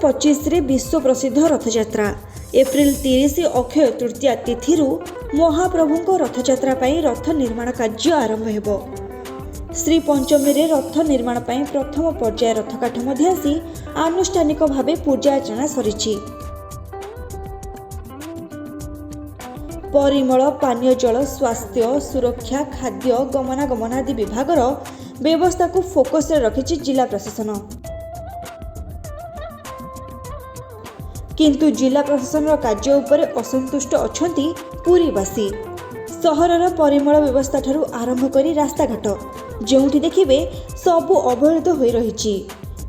2025 विश्व प्रसिद्ध रथयात्रा एप्रिल 30 अक्षय तृतीया तिथि महाप्रभु रथयात्रा रथ निर्माण कार्य आरंभ हेबो। श्री पंचमी रे रथ निर्माण प्रथम पर्याय रथकाठ आसी आनुष्ठानिक भावे पूजा अर्चना सरिछि। परिमल पानीय जल स्वास्थ्य सुरक्षा खाद्य गमनागमन आदि विभाग व्यवस्था को फोकस रखिछि जिला प्रशासन। किंतु जिला प्रशासन कार्य उपरे असंतुष्ट अछंती पुरीवासी। सहरर परिमल व्यवस्था ठारू आरंभ करी रास्ताघाट जोंठी देखिबे सबु अवहेलित होई रहिछि।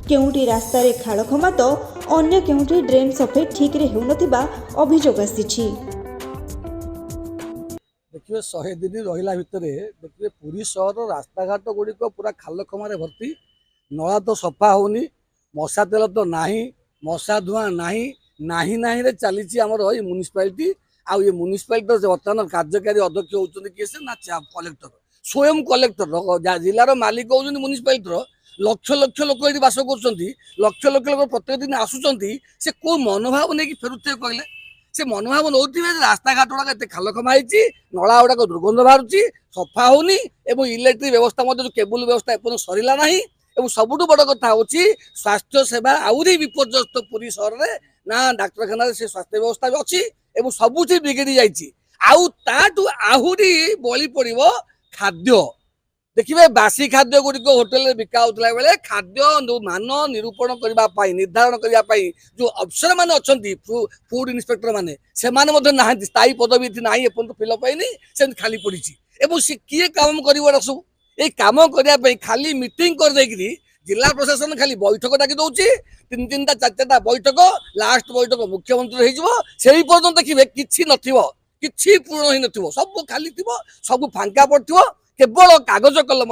केउंठी रास्ता रे खालखमा तो अन्य केउंठी ड्रेन सफाई ठीक रे हेउनथिबा अभियोग आसीछि। देखिए 100 दिन रहिला भितरे देखिए पुरी सहर रास्ताघाट गुड़िक पूरा खालखमारे भर्ती। नला तो सफा होनी, मशा तेल तो नाही, मशा धुआं नाही नाही नाही रे चली आमर ये म्युनिसिपालिटी। आउ ये म्युनिसिपालिटी बर्तमान कार्यकारी अध्यक्ष होती किए से ना कलेक्टर स्वयं कलेक्टर जिलार मालिक होती म्युनिसिपालिटी लक्ष लक्ष लोक ये बास कर लक्ष लक्ष लोक प्रत्येक दिन आसुँच से कौ मनोभाव नहीं फेरुते कहले से मनोभाव नौथे रास्ता घाट गुड़ा एत खालखमा होती नला गुड़ाक दुर्गंध बाहर सफा होनी और इलेक्ट्रिक व्यवस्था केबुल व्यवस्था एपର୍ଯ୍यंत सरला ना। सबुठ बड़ कथा हूँ स्वास्थ्य सेवा आहरी विपर्यस्त पुरी सहर में ना डाक्तखाना से स्वास्थ्य व्यवस्था भी अच्छी सबुठ बिगड़ी जाटू आहरी बलि पड़ खाद्य। देखिए बासी खाद्य गुड़िक होटेल बिका होता बेले खाद्य मान निरूपण करने निर्धारण करने जो अफसर मैंने अच्छा फूड इन्स्पेक्टर मैंने से स्थायी पदवी ना एपर्तंत फिलअप है खाली पड़ी सी किए काम कर सब ये कम करने खाली मीटिंग कर देकरी जिला प्रशासन खाली बैठक डाकी दौर तीन तीन चार चार बैठक लास्ट बैठक मुख्यमंत्री से पर्यटन देखिए किसी कि पूर्ण हो न सब खाली थी सब फांका पड़ो केवल कागज कलम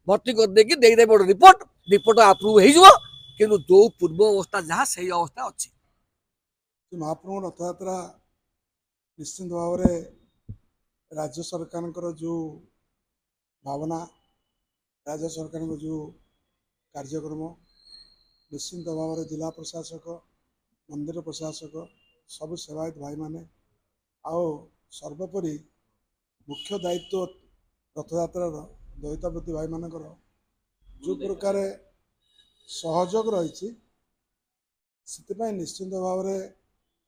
भर्ती कर देकी देदेव रिपोर्ट आप्रुव हो जो पूर्व अवस्था जहाँ से अवस्था अच्छी। महाप्रभु रथयात्रा निश्चिंत भाव में राज्य सरकार जो भावना राज्य सरकार जो कार्यक्रम निश्चिंत भाव में जिला प्रशासक मंदिर प्रशासक सब सेवायत भाई माने आओ सर्वोपरि मुख्य दायित्व रथयात्रार दैतापति भाई मानकर जो प्रकार सहयोग रही निश्चिंत भाव में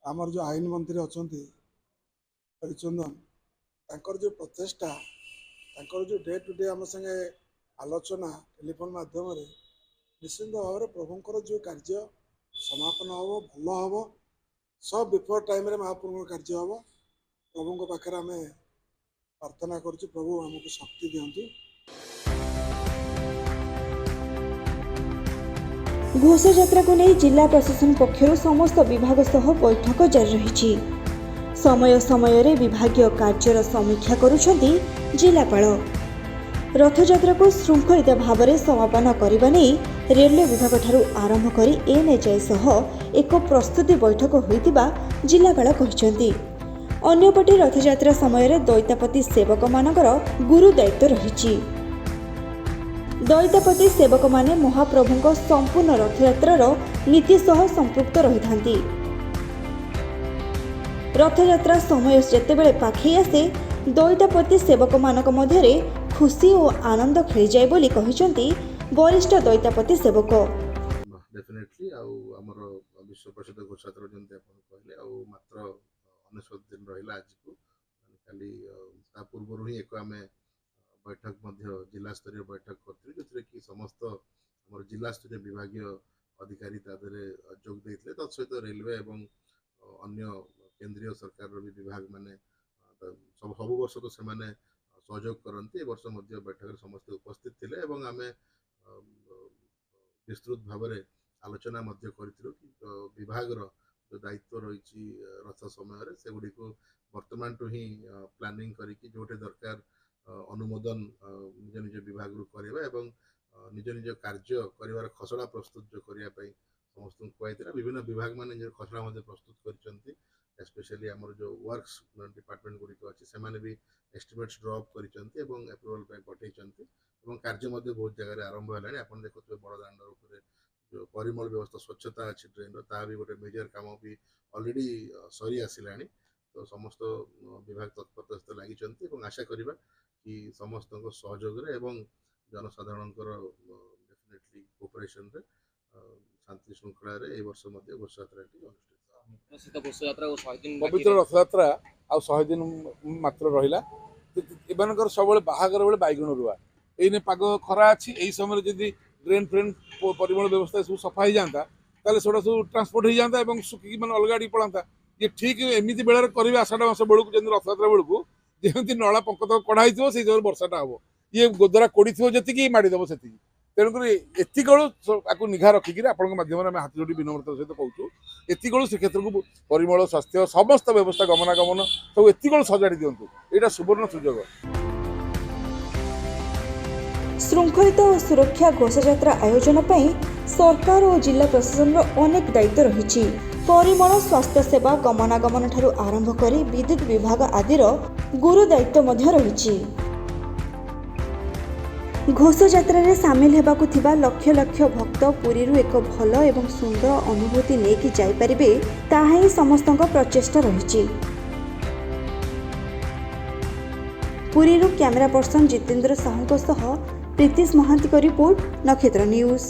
आमर जो आईन मंत्री अच्छा हरिचंदन जो प्रचेषा जो डे टू डे आम संगे आलोचना टेलीफोन माध्यम निश्चिंत भाव में प्रभुंर जो कार्य समापन हम भल हम सब बिफोर टाइम महाप्रभु कार्य हम प्रभु पाखे आम प्रार्थना करुँ प्रभु आमको शक्ति दिंतु। घोषयात्रा को नहीं जिला प्रशासन पक्षर समस्त विभाग सह बैठक जारी रही। समय समय रे विभागीय कार्यर समीक्षा करुछंती जिलापाल। रथयात्रा को श्रृंखलित भाव में समापन करने नहीं रेलवे विभाग ठारू आरंभ करी एनएचआई सह एक प्रस्तुति बैठक होइतिबा जिलापाल कहिसेंती। अन्यपटे रथयात्रा समय रे दैतापति सेवक मानकर गुरु दायित्व रही। दैतापति सेवक माने महाप्रभुଙ୍କ संपूर्ण रथयात्रार नीति सह संपृक्त रही थांती। रथयात्रा समय जेतेबेले पाखई आसे दैतापति सेवक मानक मध्यरे खुशी और आनंद खेली जाए बोली कहिसेंती वरिष्ठ दैतापति सेवक। डेफिनेटली आमर विश्व प्रसिद्ध घोषयात्रा जंती आपण कहले मात्र 19 दिन रहिला आज को खाली ता पूर्व ही एक आमे बैठक जिला स्तरीय बैठक करथिलु जथरे कि समस्त हमर जिला स्तरीय विभागीय अधिकारी तादरे जोग देथिले तत् सहित रेलवे एवं अन्य केंद्रीय सरकार भी विभाग माने सब वर्ष तो से माने सहयोग करती वर्ष मध्य बैठक समस्त उपस्थित थिले एवं आमे विस्तृत भाव में आलोचना करूँ विभाग जो दायित्व रही रथ समय से गुड़ी को वर्तमान टू ही प्लानिंग करके जोटे दरकार अनुमोदन निज निज विभाग करवा एवं निज निज कार्य कर खसड़ा प्रस्तुत जो करने समस्त कहला विभिन्न विभाग मान निज खसड़ा प्रस्तुत कर स्पेशली आमर जो वर्क्स डिपार्टमेंट गुड़िक अच्छे से भी एस्टिमेट्स ड्रॉप कर एप्रुवाल पठे कार्य बहुत जगह आरंभ है आप देखुए बड़ दाण्ड जो परिमल व्यवस्था स्वच्छता अच्छी ट्रेन ता भी गोटे मेजर काम भी ऑलरेडी सरी आसिलानी तो समस्त विभाग तत्परता सहित लगी आशा करवा कि समस्त सहयोग जनसाधारण डेफिनेटली कोऑपरेशन रे शांति श्रृंखला रे वर्ष मध्य घोषयात्रा अनुष्ठित पवित्र रथयात्रा आ 100 दिन मात्र रहिला एमानकर सब बाहागर बेले बैगुण रुआ एने पाग खरा अच्छी यही समय जदि ड्रेन फ्रेन परिमल व्यवस्था सब सफा हो जाता ताले सेटा सब ट्रांसपोर्ट हो जाता और सुखी मैंने अलग आड़ी पड़ाता ये ठीक एमती बेल करेंगे आषाढ़ मास बेलू जमी रथयात्रा बेलू जमी नला पंकत कढ़ाई थो से वर्षाटा हम ये गोदरा कोड़ी थो जी माड़ीदेव से तेणुक एतिकू निघा रखिक आपंट हाथ जोड़ी विनम्रता सहित कहूँ एतिकू श्रीक्षेत्र को परिमल स्वास्थ्य समस्त व्यवस्था गमनागमन सब एतिकू सजाड़ी दिंतु यहाँ सुवर्ण सुजोग ଶୃଙ୍ଖଳିତ ଓ ସୁରକ୍ଷା ଘୋଷଯାତ୍ରା ଆୟୋଜନ ପାଇଁ ସରକାର ଓ ଜିଲ୍ଲା ପ୍ରଶାସନର ଅନେକ ଦାୟିତ୍ୱ ରହିଛି। ପରିମଳ ସ୍ୱାସ୍ଥ୍ୟ ସେବା ଗମନାଗମନ ଠାରୁ ଆରମ୍ଭ କରି ବିଦ୍ୟୁତ୍ ବିଭାଗ ଆଦିର ଗୁରୁ ଦାୟିତ୍ୱ ମଧ୍ୟ ରହିଛି। ଘୋଷଯାତ୍ରାରେ ସାମିଲ ହେବାକୁ ଥିବା ଲକ୍ଷ ଲକ୍ଷ ଭକ୍ତ ପୁରୀରୁ ଏକ ଭଲ ଏବଂ ସୁନ୍ଦର ଅନୁଭୂତି ନେଇକି ଯାଇପାରିବେ ତାହା ହିଁ ସମସ୍ତଙ୍କ ପ୍ରଚେଷ୍ଟା ରହିଛି। ପୁରୀରୁ କ୍ୟାମେରା ପର୍ସନ ଜିତେନ୍ଦ୍ର ସାହୁଙ୍କ ସହ ପ୍ରୀତିଶ ମହାନ୍ତିଙ୍କ ରିପୋର୍ଟ ନକ୍ଷତ୍ର ନ୍ୟୁଜ୍।